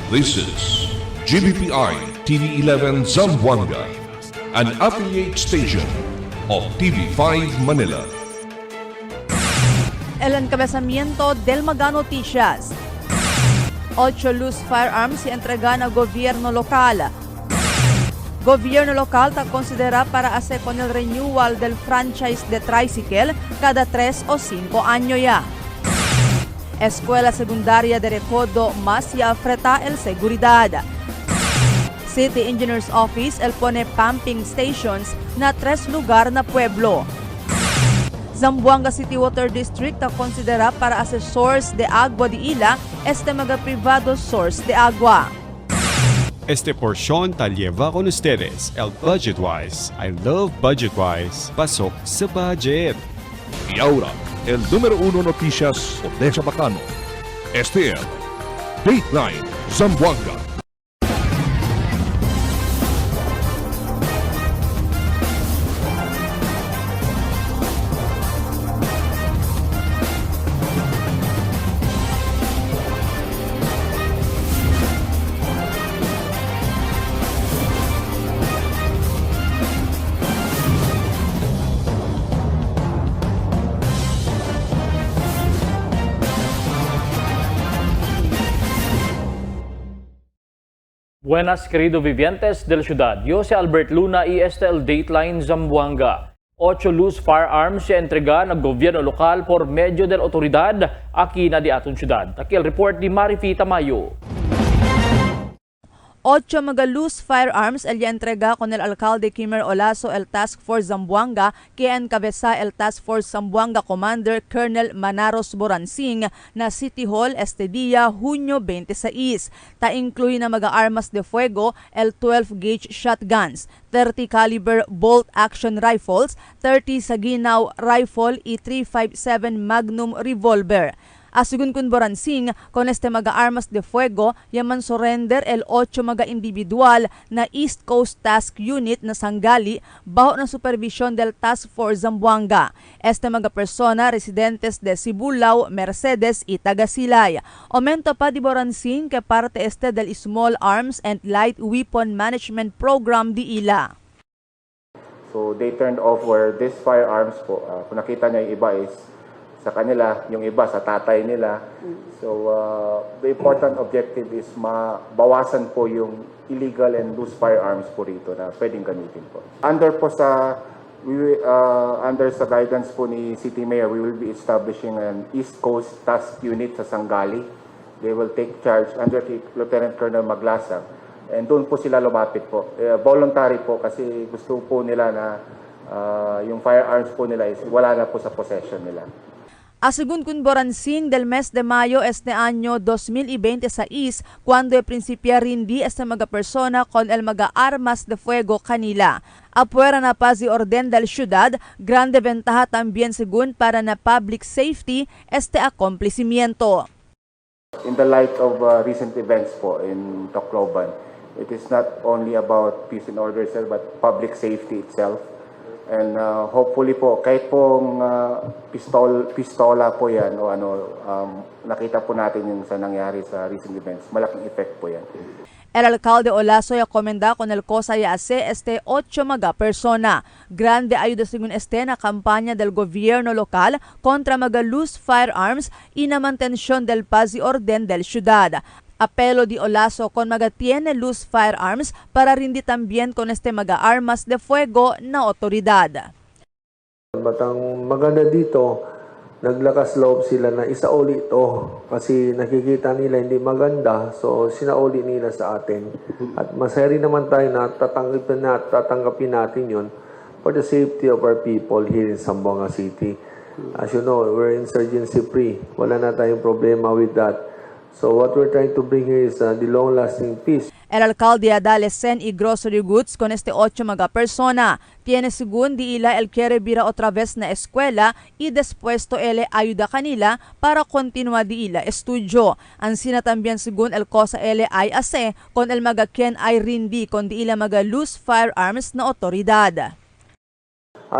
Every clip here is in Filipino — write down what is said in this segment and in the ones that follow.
This is GBPI TV11 Zamboanga, an affiliate station of TV5 Manila. El encabezamiento del Maga Noticias. 8 loose firearms se entrega na gobierno lokal. Gobierno lokal ta considera para hacer con el renewal del franchise de tricycle cada 3 o 5 años ya. Escuela Secundaria de Recodo más ya freta el seguridad. City Engineers Office el pone pumping stations na 3 lugar na pueblo. Zamboanga City Water District ta considera para hacer source de agua de ila este mga privado source de agua. Este porción tal lleva con ustedes el Budget-Wise. I love Budget-Wise. Pasok sa budget. Y ahora, el número 1 noticias de Chabacano. Este es Dateline Zamboanga. Buenas, querido vivientes del ciudad. Yo si Albert Luna y este el Dateline Zamboanga. 8 loose firearms se entrega ng gobyerno lokal por medio del otoridad aquí na di aton ciudad. Aquí el report ni Marifi Tamayo. 8 mga loose firearms el entrega con el alcalde Kimer Olaso el Task Force Zamboanga que encabeza el Task Force Zamboanga Commander Colonel Manaros Boransing na City Hall este día Hunyo 26. Ta incluye na mga armas de fuego el 12 gauge shotguns, 30 caliber bolt action rifles, 30 Saginaw rifle y 357 Magnum revolver. Asugun kun Boransing, con este mga armas de fuego, yaman surrender el 8 mga individual na East Coast Task Unit na sanggali bajo na supervision del Task Force Zamboanga. Este mga persona residentes de Sibulao, Mercedes y Tagasilay. Aumento pa di Boransing que parte este del Small Arms and Light Weapon Management Program di ila. So they turned over these firearms po. Kung nakita niyo yung iba is sa kanila, yung iba sa tatay nila. So the important objective is mabawasan po yung illegal and loose firearms po rito na pwedeng gamitin po. Under sa guidance po ni City Mayor, we will be establishing an East Coast Task Unit sa Sangali. They will take charge under Lieutenant Colonel Maglasang. And doon po sila lumapit po. Voluntary po kasi gusto po nila na yung firearms po nila is wala na po sa possession nila. Asugun kun Boransing del mes de mayo este año 2026 cuando principia rindi este mga persona con el mga armas de fuego kanila. Afuera na paz y orden del ciudad, grande ventaja también según para na public safety este acontecimiento. In the light of recent events po in Tacloban, it is not only about peace and order itself but public safety itself. And hopefully po, kahit pong pistola po yan o nakita po natin yung sa nangyari sa recent events, malaking effect po yan. El alcalde Olaso ya comenda con el cosa ya hace este 8 mga persona. Grande ayuda según este na kampanya del gobierno lokal contra mga loose firearms y na mantención del paz y orden del ciudad. Apelo di Olaso con mga tiene loose firearms para rindi también con este mga armas de fuego na otoridad. Batang maganda dito, naglakas loob sila na isauli ito kasi nakikita nila hindi maganda, so sinauli nila sa atin. At masaya rin naman tayo na tatanggapin natin yun for the safety of our people here in Zamboanga City. As you know, we're insurgency free. Wala na tayong problema with that. So what we're trying to bring here is the long-lasting peace. El alcalde adale sen y grocery goods con este 8 mga persona. Tiene según di ila el quiere vira otra vez na escuela y después to ele ayuda kanila para continua di ila estudio. Ansina también según el cosa ele ay ase con el mga ken ay rindi con di ila mga loose firearms na otoridad.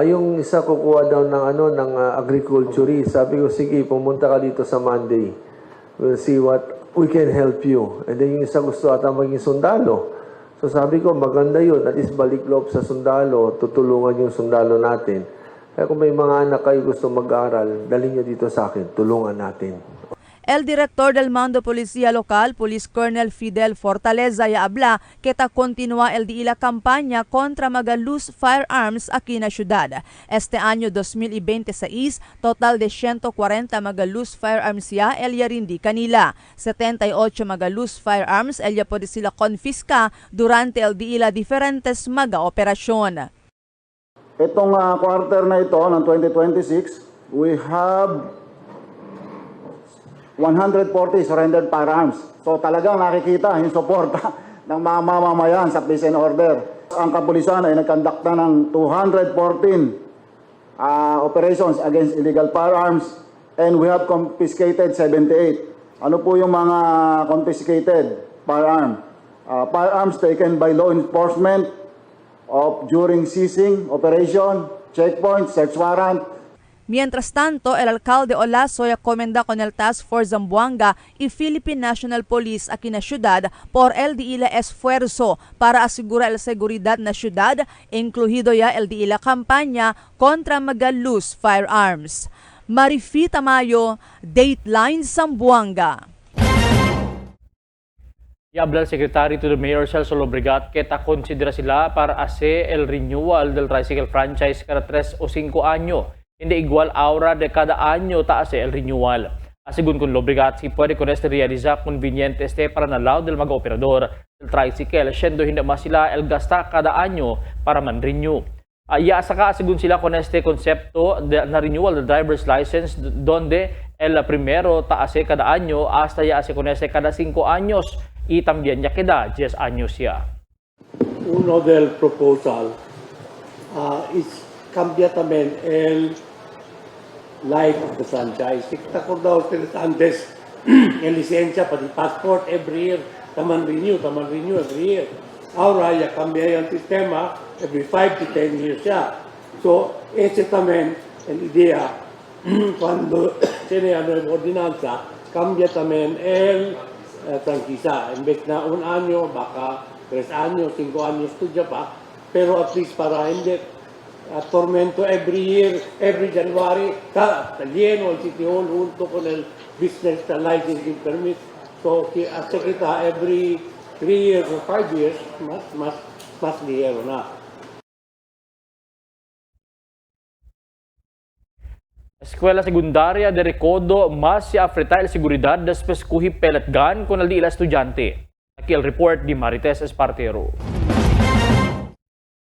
Yung isa kukuha daw ng agriculture. Sabi ko, sige, pumunta ka dito sa Monday. We'll see what we can help you. And then yung isa gusto ata maging sundalo. So sabi ko, maganda yun. At least balik loob sa sundalo, tutulungan yung sundalo natin. Kaya kung may mga anak kayo gusto mag-aaral, dalhin nyo dito sa akin, tulungan natin. El Director del Mando Policía Local, Police Colonel Fidel Fortaleza ya habla que ta continúa el di la campaña contra magaluz firearms aquí na ciudad. Este año 2026, total de 140 magaluz firearms ya el yarindi kanila. 78 magaluz firearms el ya pwede sila konfiska durante el di la diferentes maga-operasyon. Itong quarter na ito ng 2026, we have 140 surrendered firearms. So talagang nakikita yung suporta ng mga mamamayan sa peace and order. Ang kapulisan ay nagkandakta ng 214 operations against illegal firearms and we have confiscated 78. Ano po yung mga confiscated firearm? Firearms taken by law enforcement during seizing, operation, checkpoint, search warrant. Mientras tanto, el alcalde Olaso ya comenda con el Task Force Zamboanga y Philippine National Police aquí na ciudad por el di ila esfuerzo para asegurar la seguridad na ciudad, incluido ya el di ila kampanya contra magaluz firearms. Marifi Tamayo, Dateline Zamboanga. Habla el secretary to the Mayor Celso Lobregat que ta considera sila para hacer el renewal del tricycle franchise cada 3 o 5 años. Hindi igual ahora de cada año taas el renewal. Según con Lobregat, si puede con este realizar conveniente para nalaw del mag-operador del tricycle, siendo hindi mas sila el gasta cada año para man-renew. Saka según sila con este concepto na renewal del driver's license donde el primero taas cada año hasta ya se con este cada 5 años y también ya queda 10 años ya. Uno del proposal is cambia también el life of the franchise. Acordado ustedes antes en licencia para el passport every year, taman renew every year. Ahora ya cambia el sistema every 5 to 10 years ya. So, ese también el idea cuando tiene la nueva ordenanza, cambia también el franquicia. En vez na un año, baka 3 años, 5 años estudia pa, pero at least para hindi tormento every year, every January, lleno el City Hall junto con el business licensing permit. So, hasta kita every 3 years or 5 years, mas ligero na. Eskwela Sekundarya de Recodo mas si afrita el seguridad des peskuhi pellet gun con el di ila estudyante. Aquí el report di Marites Espartero.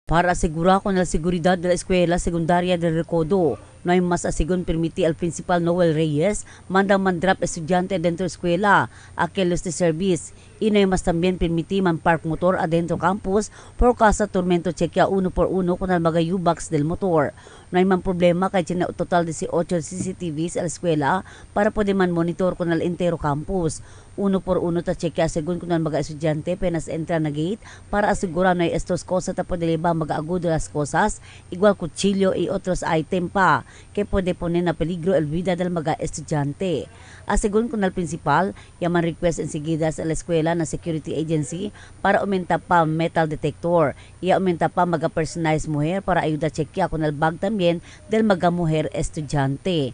Para asegurar con la seguridad de la Escuela Secundaria de Recodo, no hay más asigon permiti al principal Noel Reyes mandang mandrap estudiante dentro de escuela, aquellos de service. Y no hay más también permiti man park motor adentro campus por casa tormento chequea 1 por 1 con el mga U-box del motor. No hay man problema kahit na total 18 CCTVs a la eskwela para pwede man monitor con el entero campus. 1 por 1 ta chequea según kung mga estudyante penas entra na gate para asegurar na estos cosas ta pwede liba mag-aagudo las cosas igual kutsilyo y otros item pa que pwede poner na peligro el vida del mga estudyante. Según kung el principal, yaman request enseguida sa la eskwela na security agency para aumenta pa metal detector. Aumenta pa mga-personalized mujer para ayuda chequea con el bag también del mga mujer estudyante.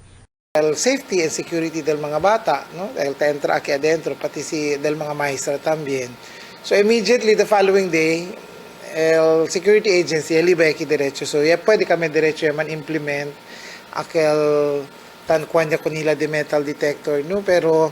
El safety and security del mga bata, no? Dahil entra aquí adentro, pati del mga maestra también. So immediately the following day, el security agency, liba aquí derecho. So pwede kami derecho man implement aquel tan kuanya ko nila de metal detector, no? Pero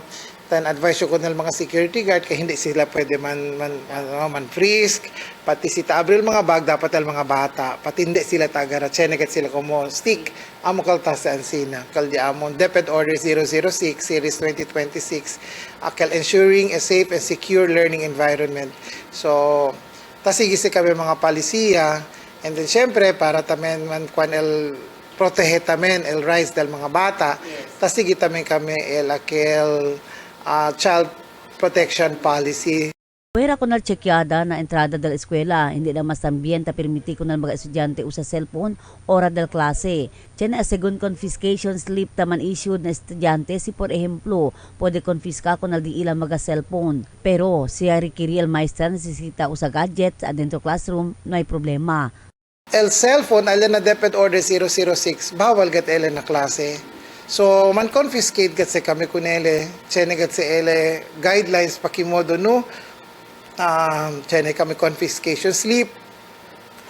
tan advise ko nila mga security guard kaya hindi sila pwede man frisk, pati si tabril mga bag dapat al mga bata, pati hindi sila tagara, chenegat sila como stick, amo kaltas sa ansina, kaldi amon DepEd Order 006 Series 2026, akal ensuring a safe and secure learning environment. So, tasigi si kami mga palisiya, and then syempre para tamen man kwan el protege tamen el rights del mga bata, tasigi tamen kami el akel child protection policy. Pwera ko na tsekyada na entrada del eskwela, hindi na mas ambienta permiti ko na mga estudyante usa cellphone ora del klase. Tiyan na segun confiscation slip taman issued na estudyante si por ejemplo, pwede konfiska ko na di ilang mga cellphone. Pero siya requiri el maestra necesita usa gadgets adentro classroom, no hay problema. El cellphone, alin na DepEd Order 006, bawal gat ele na klase. So, man confiscate gat se kami kunele, tiyan gat se ele guidelines pakimodo no, tiyan kami confiscation slip,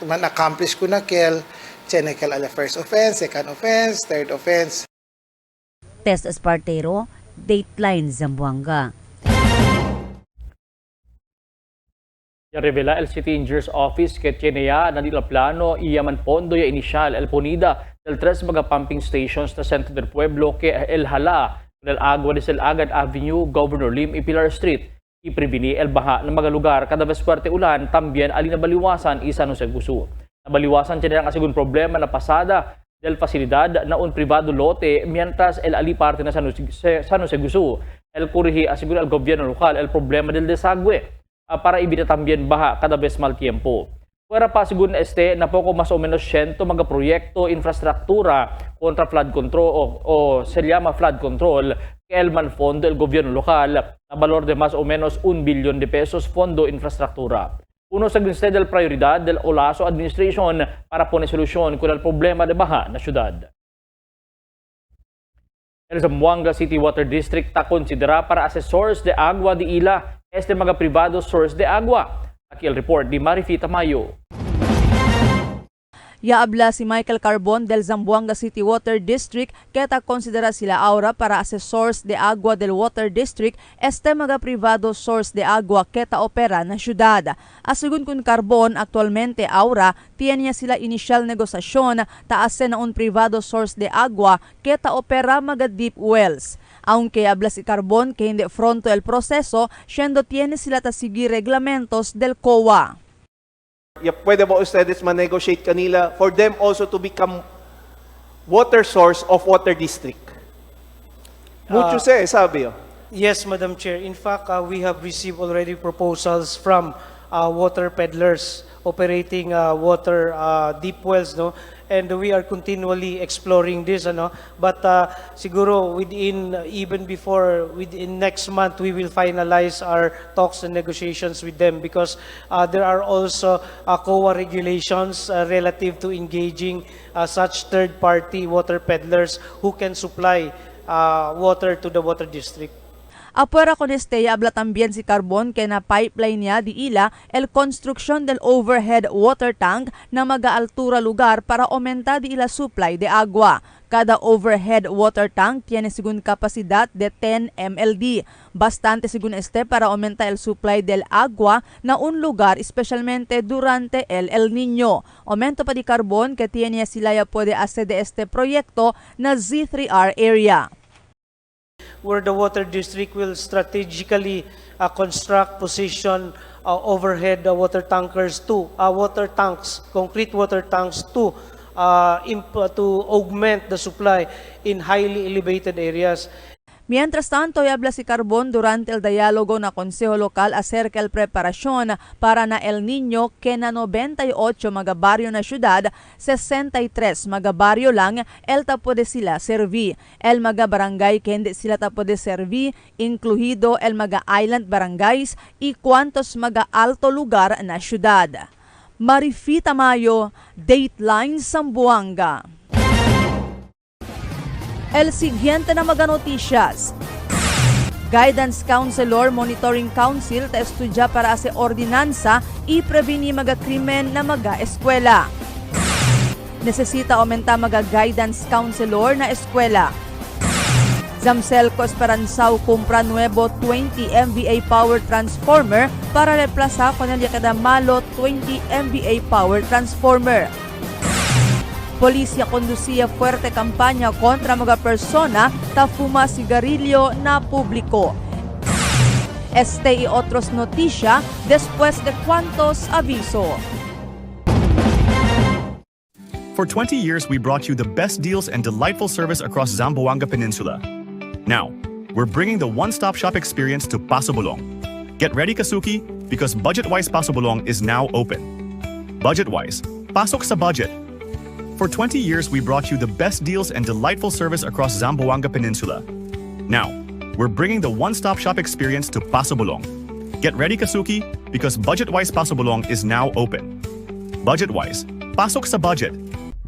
man accomplish ko na kel, tiyan kel ala first offense, second offense, third offense. Test Espartero, Dateline Zamboanga. Revela el City Engineers Office que tiene ya na nila plano iyaman pondo ya inisyal el ponida del tres mga pumping stations na sentro del pueblo que el hala del agua de el Agad Avenue, Governor Lim y Pilar Street. I-preveni el baha ng mga lugar kada vez fuerte ulan tambien ali nabaliwasan isa no seguso. Nabaliwasan tiene ang asigun problema na pasada del facilidad na un privado lote mientras el ali parte na San Jose Gusu. El corrigi asigun al gobierno lokal el problema del desagüe. Para ibita también baha kada vez mal tiempo. Fuera pa según na poco más o menos 100 mga proyekto infrastruktura kontra flood control o se llama flood control que el fondo del gobierno local na valor de más o menos 1 billion de pesos fondo infrastruktura. Uno sa del prioridad del Olaso Administration para poner solusyon con el problema de baha na syudad. El Zamboanga City Water District ta konsidera para assessors de agua de ila mga privado source de agua. Aquí el report di Marifita Mayo. Yaabla si Michael Carbon del Zamboanga City Water District kaya konsidera sila aura para assessors de agua del Water District mga privado source de agua keta opera na syudad. Asugun kun Carbon aktualmente aura tiyan niya sila initial negosasyon taase na un privado source de agua keta opera mga deep wells. Aunque habla si Carbon que hindi fronto el proceso, siendo tiene sila tasigi reglamentos del COA. Pwede ba ustedes ma-negotiate kanila for them also to become water source of water district? Mucho sabi yo. Yes, Madam Chair. In fact, we have received already proposals from water peddlers operating water deep wells, no? And we are continually exploring this, but siguro within next month we will finalize our talks and negotiations with them because there are also COA regulations relative to engaging such third-party water peddlers who can supply water to the water district. Apuera con habla también si Carbon que na pipeline niya di ila el construction del overhead water tank na mag-aaltura lugar para aumenta di ila supply de agua. Cada overhead water tank tiene según capacidad de 10 MLD. Bastante según para aumenta el supply del agua na un lugar especialmente durante el Niño. Aumento pa di Carbon que tiene sila ya puede hacer de proyecto na Z3R area. Where the water district will strategically construct, position overhead water tankers to concrete water tanks to augment the supply in highly elevated areas. Mientras tanto, habla si Carbon durante el diálogo na Konseho Lokal acerca el preparasyon para na El Niño que na 98 mga baryo na syudad, 63 mga baryo lang el tapode sila servi. El mga barangay que hindi sila tapode servi, incluido el mga island barangays y cuantos mga alto lugar na syudad. Marifita Mayo, Dateline Zamboanga. El siguiente na mga noticias. Guidance Counselor Monitoring Council ta estudya para sa ordinansa i preveni mga krimen na mga eskwela. Necesita aumenta mga guidance counselor na eskwela. Zamselco Esperanzao compra nuevo 20 MVA power transformer para reemplaza con el kada malo 20 MVA power transformer. Polisya kondusiya fuerte kampanya kontra mga persona ta fuma sigarilyo na publiko. Este y otros noticia después de cuantos aviso. For 20 years, we brought you the best deals and delightful service across Zamboanga Peninsula. Now, we're bringing the one-stop shop experience to Paso Bulong. Get ready, Kasuki, because Budget-Wise Pasobulong is now open. Budget-Wise, pasok sa budget. For 20 years, we brought you the best deals and delightful service across Zamboanga Peninsula. Now, we're bringing the one-stop shop experience to Pasobulong. Get ready, Kasuki, because Budget-Wise Pasobulong is now open. Budget-Wise, pasok sa budget.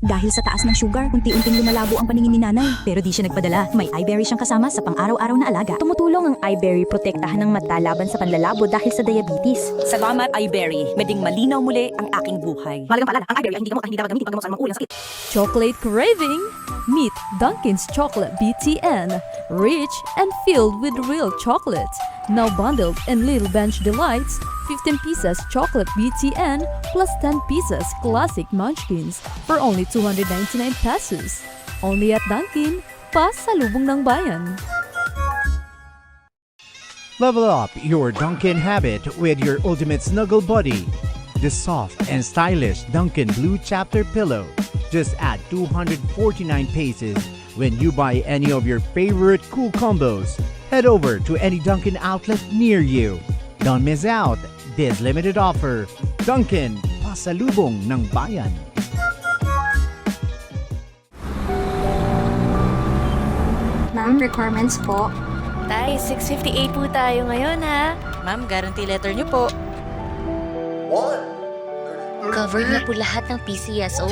Dahil sa taas ng sugar, unti-unting lumalabo ang paningin ni nanay. Pero di siya nagpadala. May iBerry siyang kasama sa pang-araw-araw na alaga. Tumutulong ang iBerry protektahan ng mata laban sa panlalabo dahil sa diabetes. Salamat iBerry. Meding malinaw muli ang aking buhay. Malagang paalala, ang iBerry ay hindi gamot at hindi dapat gamitin paggamot sa mga ulang sakit. Chocolate craving? Meet Dunkin's Chocolate BTN. Rich and filled with real chocolate. Now bundled in Little Bench Delights, 15 pieces chocolate BTN plus 10 pieces classic munchkins for only 299 pesos. Only at Dunkin, pasalubong ng bayan. Level up your Dunkin habit with your ultimate snuggle buddy. The soft and stylish Dunkin Blue Chapter Pillow. Just add 249 pesos when you buy any of your favorite cool combos. Head over to any Dunkin outlet near you. Don't miss out this limited offer. Dunkin, pasalubong ng bayan. Ma'am, requirements po. Tay, 658 po tayo ngayon ha. Ma'am, guarantee letter niyo po. Cover na po lahat ng PCSO.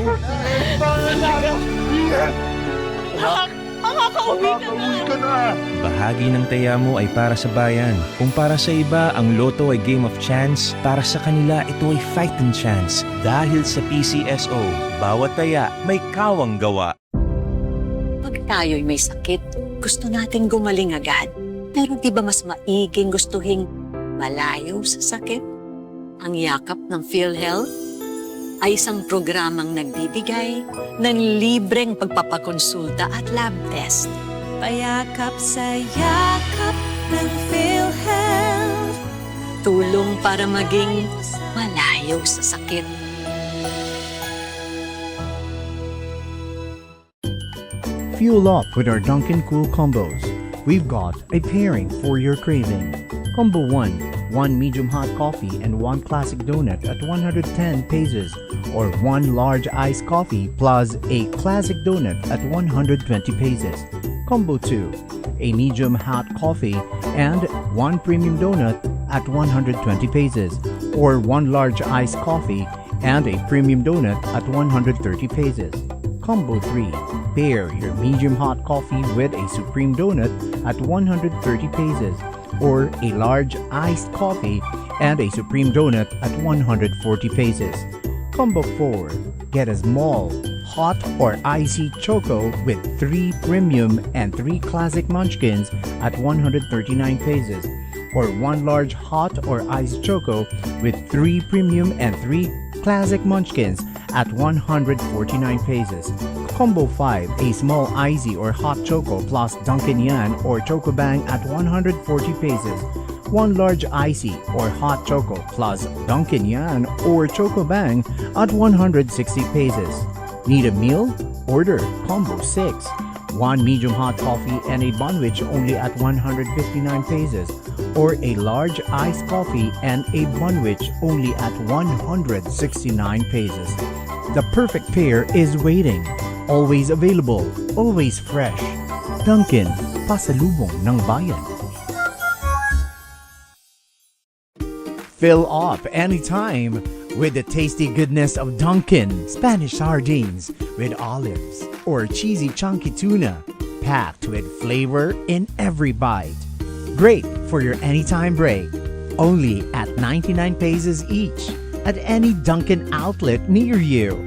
Bahagi ng taya mo ay para sa bayan. Kung para sa iba, ang loto ay game of chance, para sa kanila ito ay fighting chance. Dahil sa PCSO, bawat taya may kawang gawa. Pag tayo'y may sakit, gusto nating gumaling agad. Pero di ba mas maiging gustuhing malayo sa sakit? Ang yakap ng PhilHealth ay isang programang nagbibigay ng libreng pagpapakonsulta at lab test. Payakap sa yakap ng PhilHealth. Tulong para maging malayo sa sakit. Fuel up with our Dunkin Cool Combos. We've got a pairing for your craving. Combo 1, 1 medium hot coffee and 1 classic donut at 110 pesos, or 1 large iced coffee plus a classic donut at 120 pesos. Combo 2, a medium hot coffee and 1 premium donut at 120 pesos, or 1 large iced coffee and a premium donut at 130 pesos. Combo 3, pair your medium hot coffee with a supreme donut at 130 pesos, or a large iced coffee and a supreme donut at 140 pesos. Combo 4, get a small, hot or icy choco with 3 premium and 3 classic munchkins at 139 pesos, or 1 large hot or iced choco with 3 premium and 3 classic munchkins at 149 pesos. Combo 5, a small icy or hot choco plus Dunkin' Yan or Choco Bang at 140 pesos. 1 large icy or hot choco plus Dunkin' Yan or Choco Bang at 160 pesos. Need a meal? Order Combo 6. 1 medium hot coffee and a bunwich only at 159 pesos, or a large iced coffee and a bunwich only at 169 pesos. The perfect pair is waiting. Always available, always fresh. Dunkin, pasalubong ng bayan. Fill up anytime with the tasty goodness of Dunkin Spanish sardines with olives or cheesy chunky tuna, packed with flavor in every bite. Great for your anytime break. Only at 99 pesos each at any Dunkin outlet near you.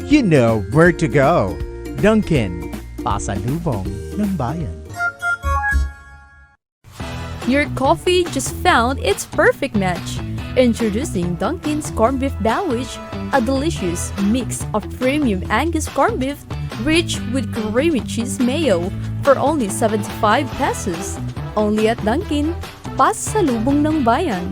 You know where to go. Dunkin, pasalubong ng bayan. Your coffee just found its perfect match. Introducing Dunkin's Corned Beef Sandwich, a delicious mix of premium Angus corned beef rich with creamy cheese mayo for only 75 pesos. Only at Dunkin, pasalubong ng bayan.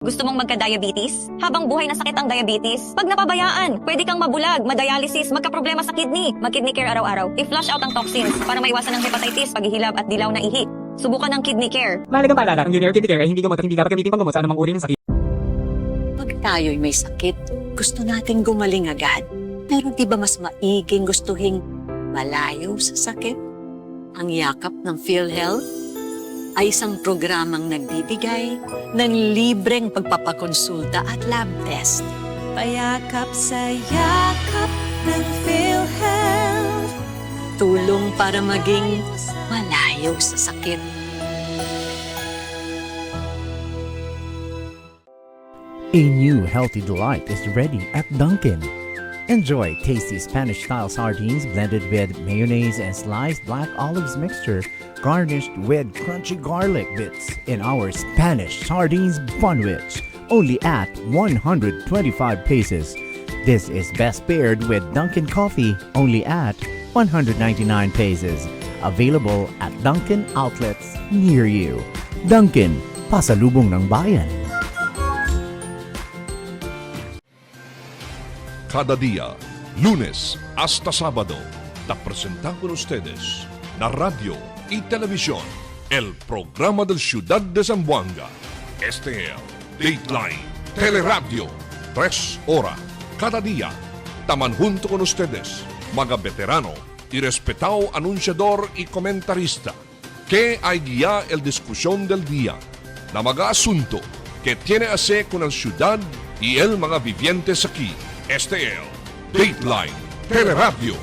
Gusto mong magka-diabetes? Habang buhay na sakit ang diabetes, pag napabayaan, pwede kang mabulag, madialysis, magka-problema sa kidney. Mag-kidney care araw-araw. I-flush out ang toxins para maiwasan ang hepatitis, paghihilab at dilaw na ihi. Subukan ng kidney care. Mahalagang paalala, ang junior kidney care ay hindi gamot at hindi dapat gamitin panggamot sa anumang uri ng sakit. Pag tayo'y may sakit, gusto nating gumaling agad. Pero di ba mas maiging gustuhin malayo sa sakit? Ang yakap ng PhilHealth ay isang programang nagbibigay ng libreng pagpapakonsulta at lab test. Payakap sa yakap ng PhilHealth. Tulong para maging malayo sa sakit. A new healthy delight is ready at Dunkin'. Enjoy tasty Spanish-style sardines blended with mayonnaise and sliced black olives mixture, garnished with crunchy garlic bits in our Spanish sardines bunwich, only at 125 pesos. This is best paired with Dunkin' coffee, only at 199 pesos. Available at Dunkin' outlets near you. Dunkin', pasalubong ng bayan. Cada día, lunes hasta sábado, te presentan con ustedes la radio y televisión, el programa del Ciudad de Zamboanga. Este es Dateline Teleradio, 3 horas cada día. Taman junto con ustedes, mga veterano y respetado anunciador y comentarista, que hay guía el discusión del día, na mga asunto que tiene a hacer con el ciudad y el mga vivientes aquí. Este es Dateline Teleradio.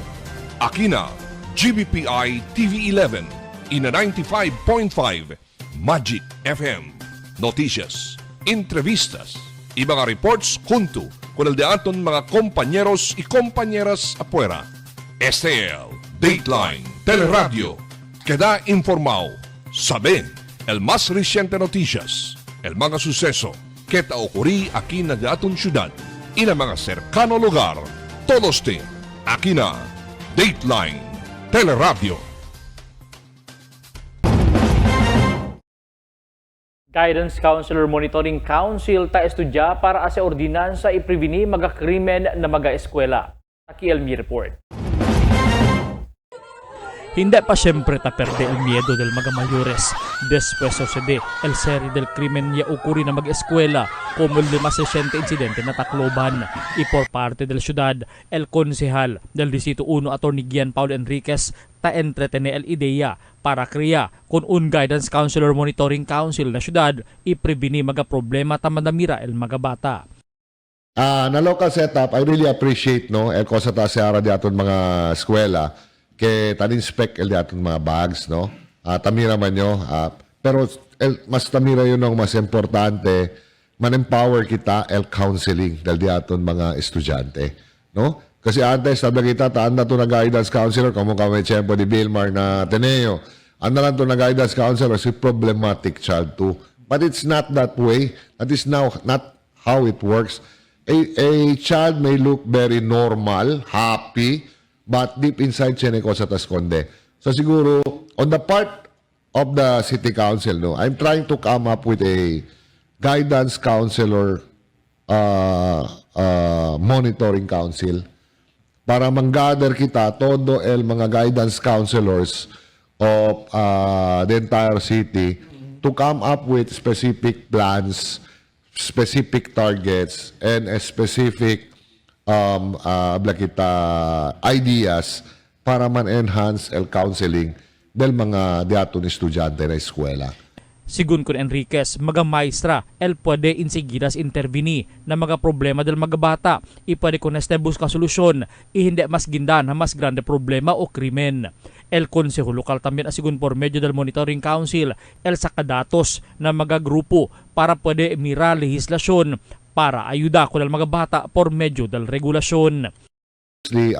Aquí na GBPI TV11 y na 95.5 Magic FM. Noticias, entrevistas y mga reports junto con el de aton mga compañeros y compañeras afuera. Este es Dateline Teleradio. Queda informado, sabe el más reciente noticias, el mga suceso que te ocurrí aquí na de aton ciudad y na mga cercano lugar. Todos te aquí na Dateline Teleradio. Guidance Counselor Monitoring Council ta estudya para sa ordinansa ipreveni mga krimen na mga eskwela. Taki Elmi report. Hindi pa siyempre ta perde el miedo del mga mayores. Después sucede el serie del crimen ya ocurri na mag-eskwela como el más reciente incidente na Tacloban. Y por parte del ciudad, el concejal del Distrito 1 Atty. Gian Paul Enriquez ta entretene el idea para crea con un Guidance Counselor Monitoring Council na syudad ipreveni mga problema ta madamira el mga bata. Na local setup, I really appreciate el cosa ta seara di aton mga eskwela que tan-inspect el di aton mga bags, no? Tamira man nyo. Pero mas tamira yun ang mas importante, man-empower kita el counseling del di aton mga estudyante, no? Kasi antes, sabi kita, taan na ito na guidance counselor, kamo kami tiyempo ni Bilmar na Ateneo. Ano lang ito na guidance counselor, si problematic child too. But it's not that way. That is now not how it works. A child may look very normal, happy, but deep inside siya ni ko sa taskonde. So siguro, on the part of the city council, no, I'm trying to come up with a guidance counselor monitoring council para manggather kita todo el mga guidance counselors of the entire city to come up with specific plans, specific targets, and a specific ideas para man-enhance el counseling del mga diaton estudyante na eskwela. Sigun kun Enriquez, mga maestra, el pwede insigiras interveni na mga problema del mga bata. Ipwede kun este busca solusyon, hindi mas gindan na mas grande problema o krimen. El Consejo Lokal también asigun por medio del Monitoring Council, el sakadatos na mga grupo para pwede mira lehislasyon para ayuda ko ng mga bata por medio del regulasyon. We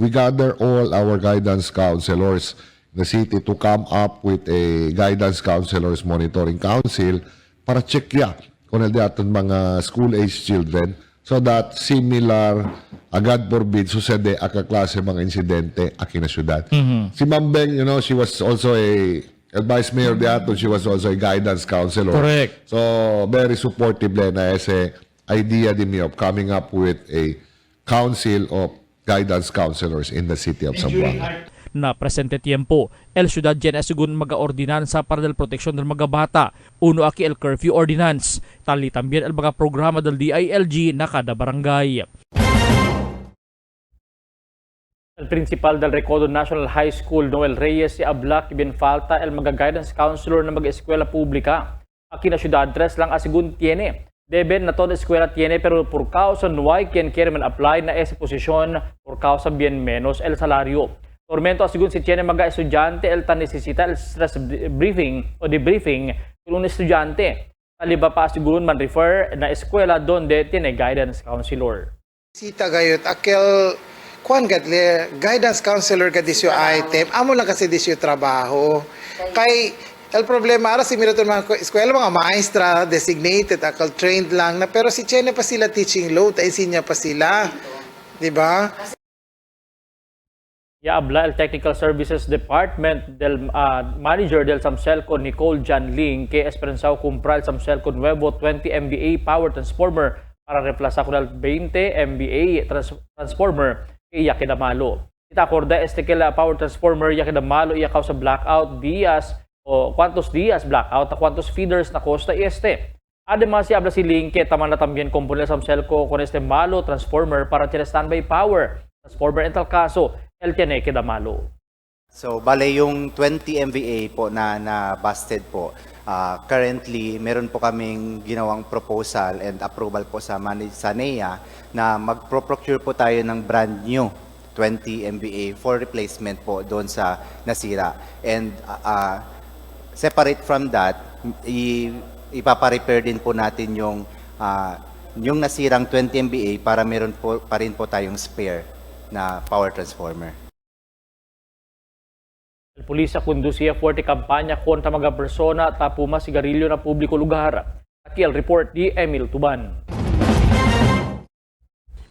gather all our guidance counselors in the city to come up with a guidance counselors monitoring council para checkya kung hindi aton mga school-age children so that similar, agad forbid, susede akaklase mga insidente aki na syudad. Si Ma'am Beng, she was also a Vice Mayor de aton, she was also a guidance counselor. Correct. So, very supportive na ese idea din me of coming up with a council of guidance counselors in the city of Zamboanga. Na presente tiempo, el syudad dyan asugun mag-ordinansa para del proteksyon del mga bata. Uno aquí el curfew ordinance. Tali también el mga programa del DILG na kada barangay. El principal del Recodo National High School, Noel Reyes, si Ablak falta el mga guidance counselor na mag-eskwela publika. Aquí na syudad 3 lang asigun tiene. Deben na toda eskwela tiene pero por causa no hay quien quiere man apply na esa posisyon por causa bien menos el salario. Tormento asigun si tiene mga estudyante el tan necesita el stress briefing o debriefing con un estudyante. Taliba pa asigun man refer na eskwela donde tiene guidance counselor. Sita gayot akel kuan gadle guidance counselor gadisyo item amo lang kasi disyo trabaho kay el problema ara si miraton mga eskwela mga maestra designated akal trained lang na pero si Chene pa sila teaching load ay sinya pa sila, di ba? Ya habla el Technical Services Department del manager del Samselco Nicole Janling que esperanzao comprar el Samselco nuevo 20 MVA power transformer para reemplazar con el 20 MVA transformer que ya queda malo. Ita acorda que la power transformer ya queda malo ya causa blackout días o cuántos días blackout a cuántos feeders na costa Además, si habla si Ling que tama na también componer el Samselco con malo transformer para tiene standby power transformer en tal caso el tiene queda malo. So, bale yung 20 MVA po na busted po. Currently, meron po kaming ginawang proposal and approval po sa NEA na mag-procure po tayo ng brand new 20 MVA for replacement po doon sa nasira. And separate from that, ipapa-repair din po natin yung nasirang 20 MVA para meron po pa rin po tayong spare na power transformer. El pulisya conducía fuerte kampanya kontra mga persona at tapuma sigarilyo na publiko lugar. Aquí el report di Emil Tuban.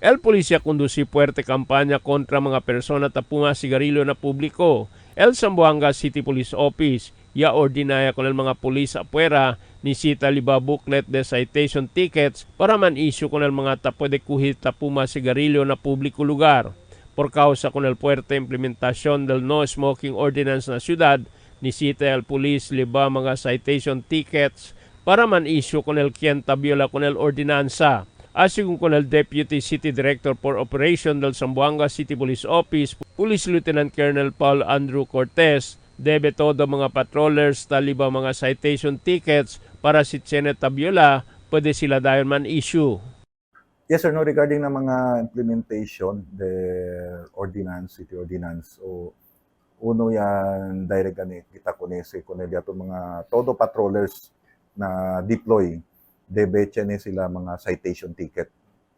El policía conduce fuerte campaña contra mga persona tapuma sigarilyo na publiko. El Zamboanga City Police Office ya ordinaya con el mga pulis afuera nisita liba booklet de citation tickets para man issue con el mga tapo de kuhit tapuma sigarilyo na publiko lugar. Por causa con el fuerte implementación del no smoking ordinance na syudad, nisita el pulis liba mga citation tickets para man issue con el quien tabiola con el ordinansa. Asigun con el Deputy City Director for Operation del Zamboanga City Police Office, Police Lieutenant Colonel Paul Andrew Cortez, debe todo mga patrollers taliba mga citation tickets para si Chene tabiola, pwede sila dahil man issue. Yes or no, regarding na mga implementation, the ordinance, city ordinance, o uno yan, direct kita kunese, kunelya mga todo patrollers na deploy, debe chene sila mga citation ticket.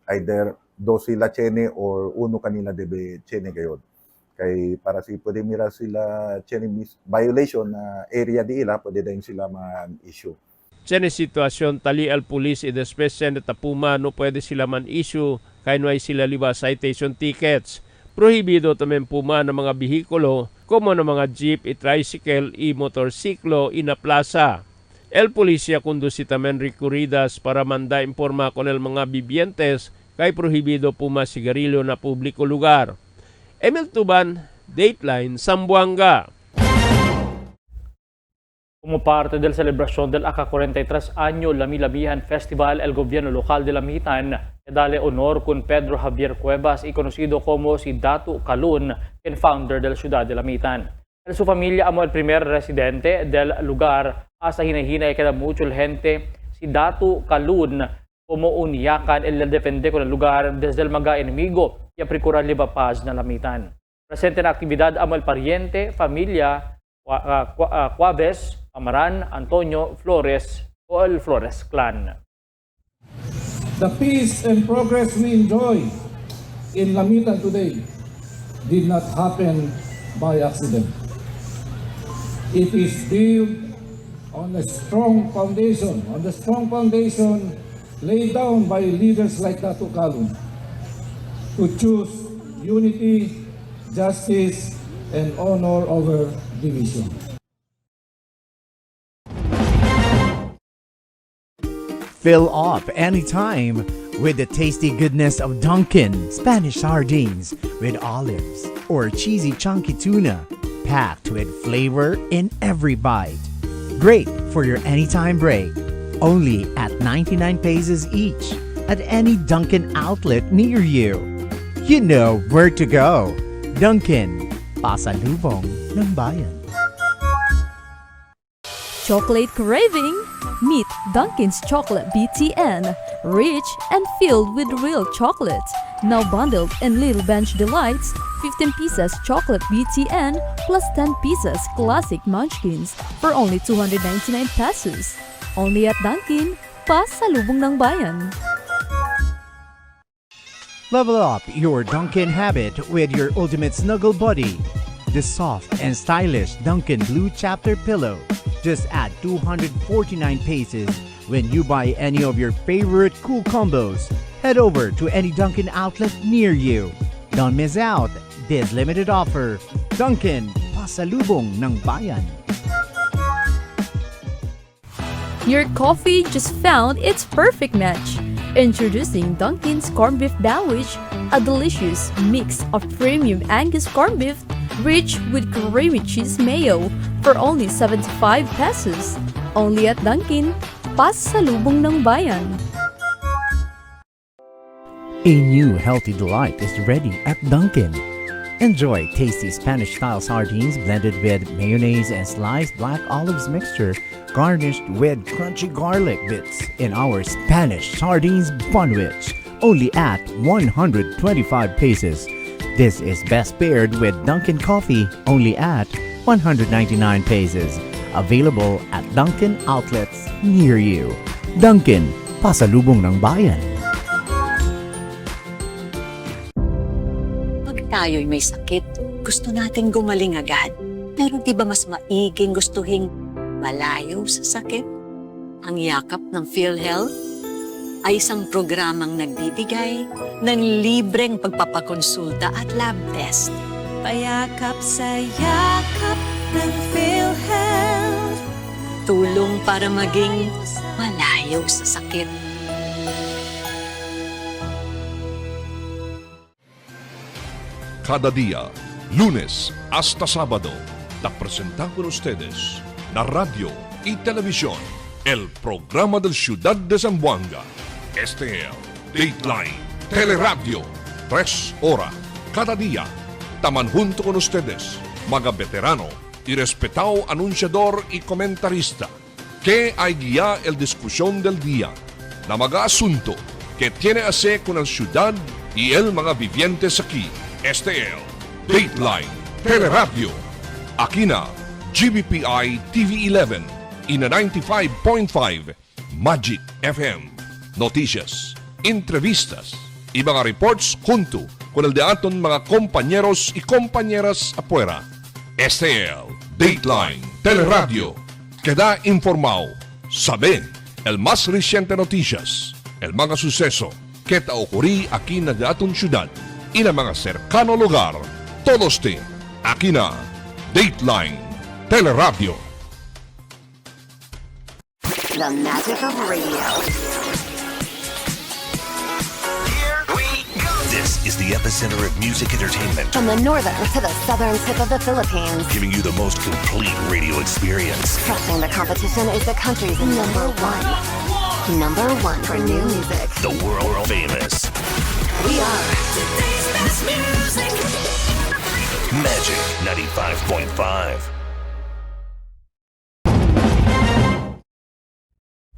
Either do sila chene or uno kanila debe chene gayod. Kay para si pwede mira sila chene violation na area di ila, pwede din sila ma-issue. Chene sitwasyon tali al pulis e despechen de tapuma no pwede sila man issue kay no ay sila liba citation tickets. Prohibido tamen puma ng mga bihikulo como ng mga jeep, tricycle, motorsiklo ina plaza. El polisya conduce tamen recorridas para manda informa con el mga bibientes kay prohibido puma sigarilyo na publiko lugar. Emil Tuban, Dateline Zamboanga. Como parte del celebración del ACA-43 año Lami-Lamihan Festival, el gobierno local de Lamitan le dale honor con Pedro Javier Cuevas y conocido como si Datu Calun, el founder de la ciudad de Lamitan. En su familia amo el primer residente del lugar hasta hinahinay queda mucho el gente si Datu Calun como uniyakan el defende con el lugar desde el mga enemigo y a procurar liba paz na Lamitan. Presente na aktividad amo el pariente, familia, Cuaves, Amaran, Antonio, Flores o el Flores Clan. The peace and progress we enjoy in Lamitan today did not happen by accident. It is built on a strong foundation, laid down by leaders like Datu Calun, who choose unity, justice, and honor over division. Fill up anytime with the tasty goodness of Dunkin' Spanish sardines with olives, or cheesy chunky tuna, packed with flavor in every bite. Great for your anytime break. Only at 99 pesos each at any Dunkin' outlet near you. You know where to go. Dunkin', pasalubong ng bayan. Chocolate craving? Meet Dunkin's Chocolate BTN, rich and filled with real chocolate. Now bundled in Little Bench Delights, 15 pieces chocolate BTN plus 10 pieces classic munchkins for only 299 pesos. Only at Dunkin', pasalubong ng bayan. Level up your Dunkin' habit with your ultimate snuggle buddy. The soft and stylish Dunkin' Blue Chapter Pillow. Just add 249 pesos when you buy any of your favorite cool combos. Head over to any Dunkin' outlet near you. Don't miss out this limited offer. Dunkin', pasalubong ng bayan. Your coffee just found its perfect match. Introducing Dunkin's Corned Beef Sandwich, a delicious mix of premium Angus corned beef rich with creamy cheese mayo for only 75 pesos. Only at Dunkin', pasalubong ng bayan. A new healthy delight is ready at Dunkin'. Enjoy tasty Spanish-style sardines blended with mayonnaise and sliced black olives mixture, garnished with crunchy garlic bits in our Spanish sardines bunwich, only at 125 pesos. This is best paired with Dunkin' coffee, only at 199 pesos. Available at Dunkin' outlets near you. Dunkin', pasalubong ng bayan. Tayo'y may sakit, gusto nating gumaling agad. Pero di ba mas maiging gustuhin malayo sa sakit? Ang yakap ng PhilHealth ay isang programang nagbibigay ng libreng pagpapakonsulta at lab test. Payakap sa yakap ng PhilHealth. Tulong para maging malayo sa sakit. Cada día, lunes hasta sábado, te presentamos con ustedes la radio y televisión, el programa del Ciudad de Zamboanga. Este es Dateline Teleradio, 3 horas cada día. Taman junto con ustedes, mga veterano y respetado anunciador y comentarista, que hay guía el discusión del día, na mga asunto que tiene a hacer con la ciudad y el mga vivientes aquí. Este es Dateline Teleradio. Aquí na GBPI TV 11 y na 95.5 Magic FM. Noticias, entrevistas y mga reports junto con el de aton mga compañeros y compañeras afuera. Este es Dateline Teleradio. Queda informado, sabe el más reciente noticias, el mga suceso que te ocurrí aquí na de aton ciudad y na mga cercano lugar. Todos te aquí na Dateline Teleradio. The magic of radio. This is the epicenter of music entertainment. From the northern to the southern tip of the Philippines. Giving you the most complete radio experience. Crushing the competition is the country's number one. Number one for new music. The world famous. We are Today's best music. Magic 95.5.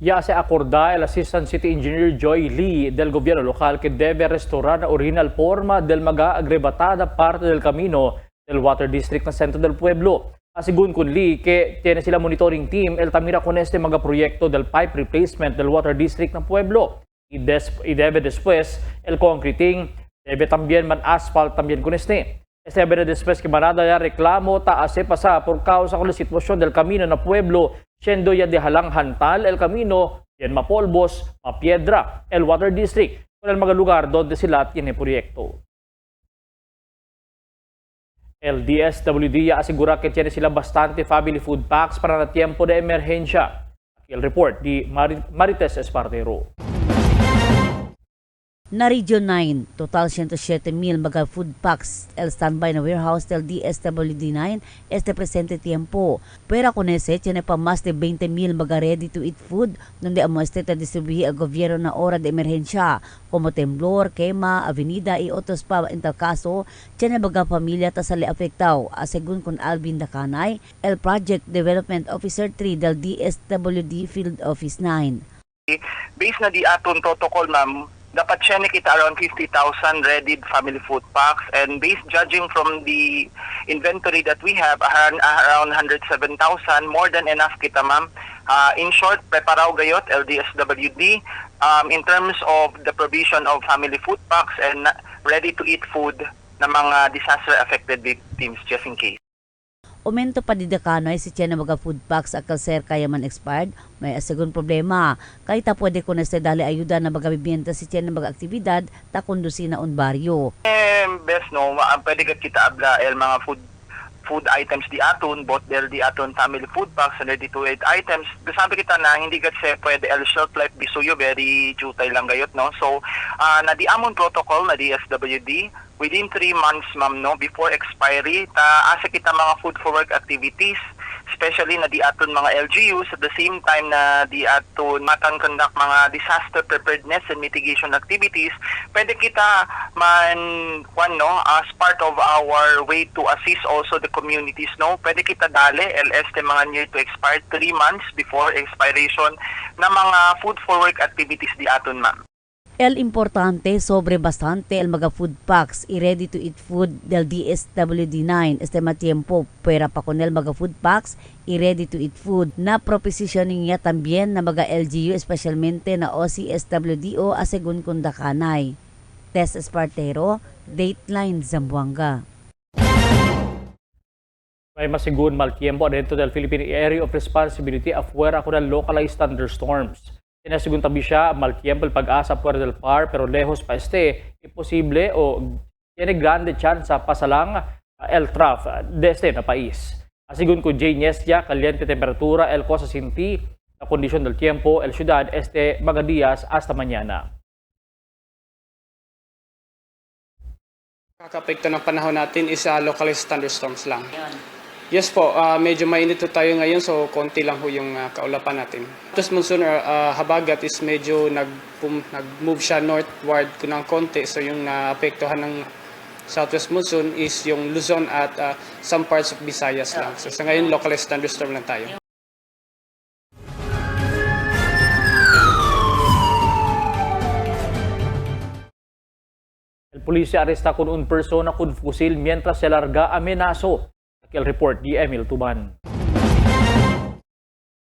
Ya se acorda el Assistant City Engineer Joy Lee del gobierno local que debe restaurar la original forma del mag-agrebatada parte del camino del Water District na centro del pueblo. Asigun kun Lee que tiene sila monitoring team el tamira con este magaproyekto del pipe replacement del Water District ng pueblo. Y debe después el concreting, debe también man asphalt también con este. Este debe después que manada ya reklamo taase pasa por causa con la sitwasyon del camino na pueblo, siendo ya de halang hantal el camino, yan mapolvos, mapiedra, el Water District, con el mga lugar donde sila tiene proyekto. El DSWD ya asegura que tiene sila bastante family food packs para na tiempo de emerhencia. Aquí el report di Marites Espartero. Na Region 9, total 107,000 mga food packs el standby na warehouse del DSWD 9 este presente tiempo. Pera con ese, tiene pa más de 20,000 mga ready-to-eat food donde amo este ta distribuye al gobierno na hora de emerhensya como temblor, quema, avenida y otros pa en tal caso, tiene mga pamilya ta sali afectao, asegun con Alvin Dacanay, el Project Development Officer 3 del DSWD Field Office 9. Based na di aton protocol, ma'am, dapat siya kita around 50,000 ready family food packs, and based judging from the inventory that we have, around 107,000, more than enough kita, ma'am. In short, preparaw gayot LDSWD in terms of the provision of family food packs and ready-to-eat food na mga disaster-affected victims just in case. Aumento pa didakanoy si Tiyan mga food packs akal sir kaya man expired, may asegun problema. Kahit ta pwede ko na sa dali ayuda na magabibienta si Tiyan mga aktibidad ta kundusi na un baryo. Best no, pwede ka kita abla mga food items di aton, both di aton family food packs and ready-to-eat items. Sabi kita na hindi kasi pwede shelf life bisuyo very jutay lang gayot, no. So na di amon protocol na DSWD within 3 months, ma'am, no, before expiry, asa kita mga food for work activities, especially na di aton mga LGUs, at the same time na di aton conduct mga disaster preparedness and mitigation activities, pwede kita as part of our way to assist also the communities, no, pwede kita dali LS te mga near to expire 3 months before expiration na mga food for work activities di aton, ma'am. El importante sobre bastante el mga food packs y ready-to-eat food del DSWD 9 este matiempo pera pa con el mga food packs y ready-to-eat food na propositioning niya también na mga LGU especialmente na OCSWDO asegun kundakanay. Tess Espartero, Dateline Zamboanga. May masigun mal tiempo dentro del Philippine Area of Responsibility afuera con el localized thunderstorms. Sinasigun tabi siya mal tiempo el pag-asa fuera del par pero lejos pa posible o tiene grande chance pasalang el traf de na país. Asigun ko Jay Nestia, caliente temperatura el cosa sinti la kondisyon del tiempo el ciudad mga días hasta mañana. Kakapekto ng panahon natin is localized thunderstorms lang. Yes po, medyo mainit tayo ngayon so konti lang ho yung kaulapan natin. Tapos monsoon habagat is medyo nag-move siya northward ng konti, so yung naapektuhan ng southwest monsoon is yung Luzon at some parts of Visayas lang. So sa ngayon localized thunderstorm lang tayo. El policía arresta con un persona con fusil mientras se larga amenazo. El report di Emil Tuban.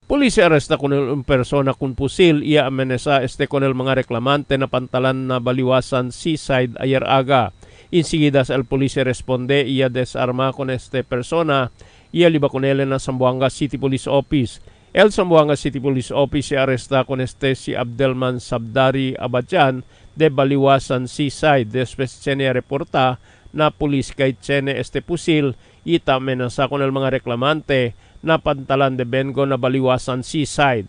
Pulisya aresta con un persona con pusil ia amenesa con el mga reklamante na pantalan na baliwasan Seaside ayer aga. Enseguida el policía responde ia desarma con persona ia liba con él na Zamboanga City Police Office. El Zamboanga City Police Office aresta con si Abdelman Sabdari Abadjan de baliwasan Seaside. Después tiene reporta na pulis kay tiene pusil ita amenasa con el mga reklamante na pantalan de Bengo na baliwasan Seaside.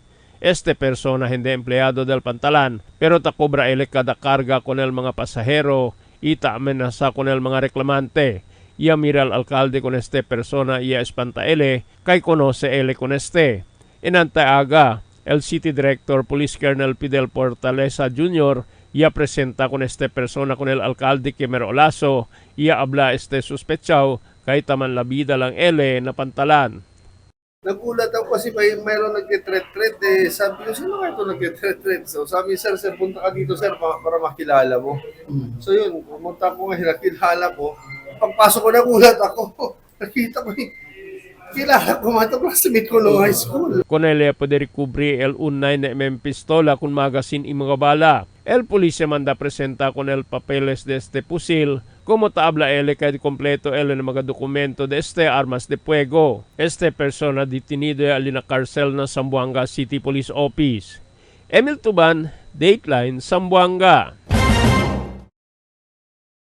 Persona hindi empleyado del pantalan pero takobra ele kada karga con el mga pasahero ita amenasa con el mga reklamante. Ia mira al alcalde con persona ia espanta ele kay conoce ele con Inantaaga, el City Director Police Colonel Fidel Portaleza Jr. ia presenta con persona con el alcalde Kimer Olaso ia habla suspechao kahit taman labida lang ele na pantalan. Nagulat ako kasi mayroon nagtitreat-treat sabi ko, sino nga ito nagtitreat-treat? So sabi, sir, punta ka dito, sir, para makilala mo. So yun, pumunta ko nga, nakilala ko. Pagpasok ko, nagulat ako. Nakita ko kilala ko mga ito, classmate ko noong high school. Con ele puede recubrir el unay na pistola con magazine y mga bala. El policía manda presenta con el papeles de pusil como tabla ele kay kompleto ele ng mga dokumento de armas de fuego. Persona detenido ali na cárcel na Zamboanga City Police Office. Emil Tuban, Dateline Zamboanga.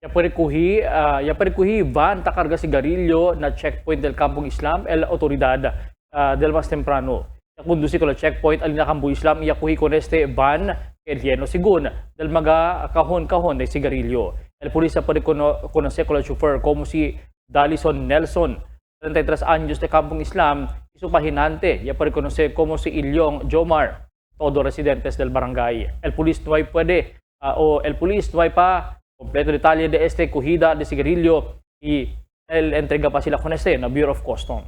Ya puede kuhi van takarga sigarilyo na checkpoint del Kampong Islam el autoridad del mas temprano. Kundusi ko la checkpoint alina Kampo Islam iya kuhi con van el lleno según del mga kahon-kahon de sigarilyo. El policía puede conocer con el chauffeur como si Dalison Nelson, 33 años de Kampong Islam, y su pahinante, ya puede conocer como si Ilyong Jomar, todos residentes del barangay. El polis no hay pa completo detalye de este cogida de sigarillo y el entrega pa sila con este na Bureau of Customs.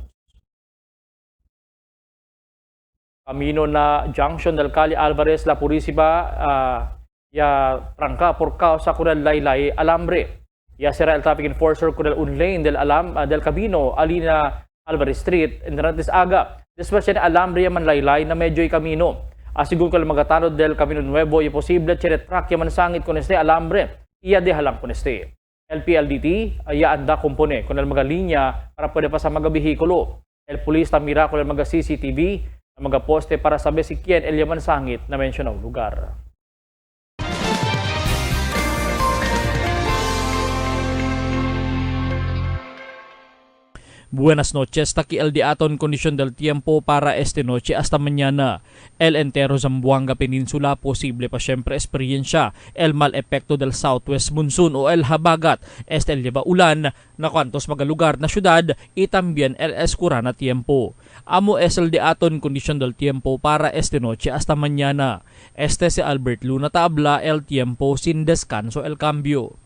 Camino na junction del Calle Alvarez, la policía ya tranca por causa con el laylay alambre. Ya será el traffic enforcer con el un-lane del camino Alina Alvarez Street en Aga. Después yan alambre ya man laylay na medyo y camino. Asigun ko el magatanod del Camino Nuevo y posible chiretrack ya man sangit con este alambre. Iya dehalang con este. El PLDT ya anda compone con el mga linya para pwede pa sa mga bihikulo. El pulis tamira con el mga CCTV ang mga poste para sabi si Kien el yaman sangit na mensyonang lugar. Buenas noches, taki el diaton kondisyon del tiempo para esta noche hasta mañana. El entero Zamboanga Peninsula posible pa siyempre eksperyensya el mal epekto del southwest monsoon o el habagat. El lleva ulan na cuantos mga lugar na syudad y también el escura na tiempo. Amo es el diaton kondisyon del tiempo para esta noche hasta mañana. Si Albert Luna tabla el tiempo sin descanso el cambio.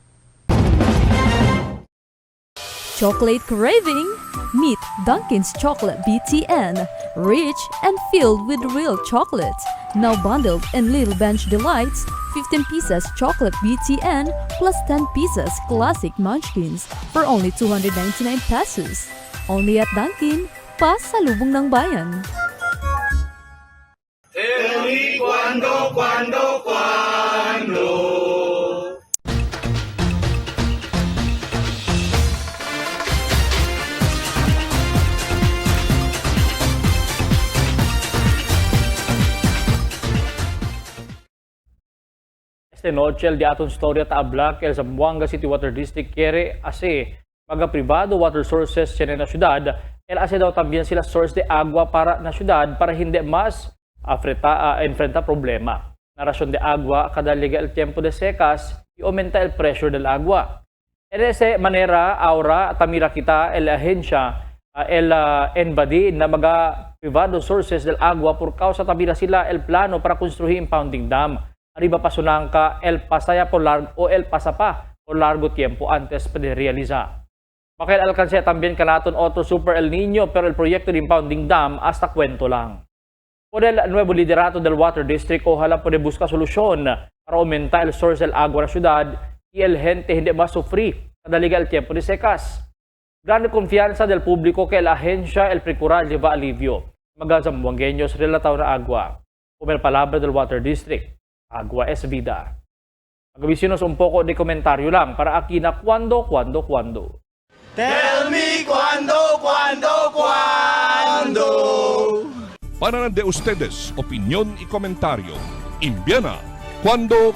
Chocolate craving? Meet Dunkin's Chocolate BTN, rich and filled with real chocolate. Now bundled in Little Bench Delights, 15 pieces chocolate BTN plus 10 pieces classic munchkins for only 299 pesos. Only at Dunkin, pasalubong ng bayan. Tell me cuando. Este noche el diaton storya taabla el Zamboanga City Water District quiere ase mga privado water sources siya na syudad. El ase daw también sila source de agua para na syudad para hindi mas enfrenta problema. Na rasyon de agua kada liga el tiempo de secas y aumenta el pressure del agua. En ese manera ahora tamira kita el ahensya el NBD na mga privado sources del agua por causa tamira sila el plano para construir impounding dam. Arriba pasunangka el pasaya por largo o el pasapa por largo tiempo antes de realizar. Makaya alcanse también kanaton otro super El Niño pero el proyecto de impounding dam hasta cuento lang. Por el nuevo liderato del Water District ojalá puede buscar solusyon para aumentar el source del agua na syudad y el gente hindi masufri kada liga el tiempo de secas. Grande confianza del público que la ahensya el procurar lleva alivio. Mga zamboangueños relataw na agua. Como el palabra del Water District. Agua es vida. Magabisynos un poco de komentaryo lang para aquí na cuando. Tell me cuando. Para de ustedes, opinión y comentario. Envíana cuando.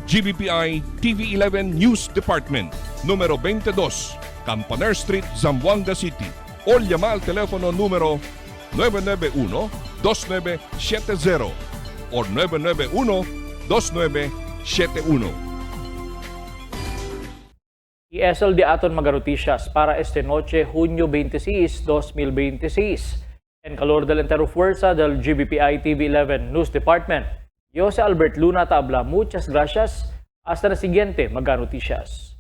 GBPI TV11 News Department, número 22, Campaner Street, Zamboanga City. O llama al teléfono número 991-2970 o 991-2971. Y es el diaton magaroticias para esta noche, junio 26, 2026. En calor del entero fuerza del GBPI TV11 News Department, yo si Albert Luna tabla. Muchas gracias. Hasta la siguiente magaroticias.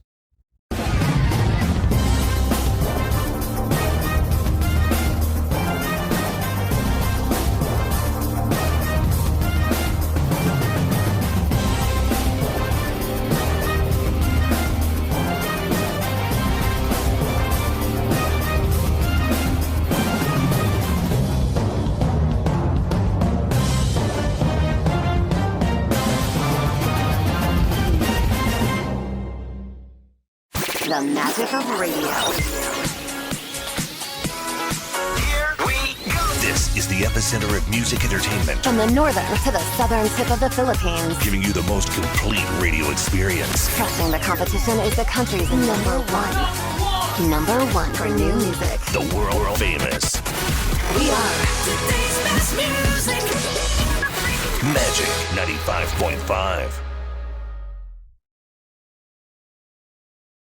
The magic of radio. This is the epicenter of music entertainment, From the northern to the southern tip of the Philippines. giving you the most complete radio experience. Crushing the competition is the country's number one. Number one for new music. The world famous We are Today's best music. Magic 95.5.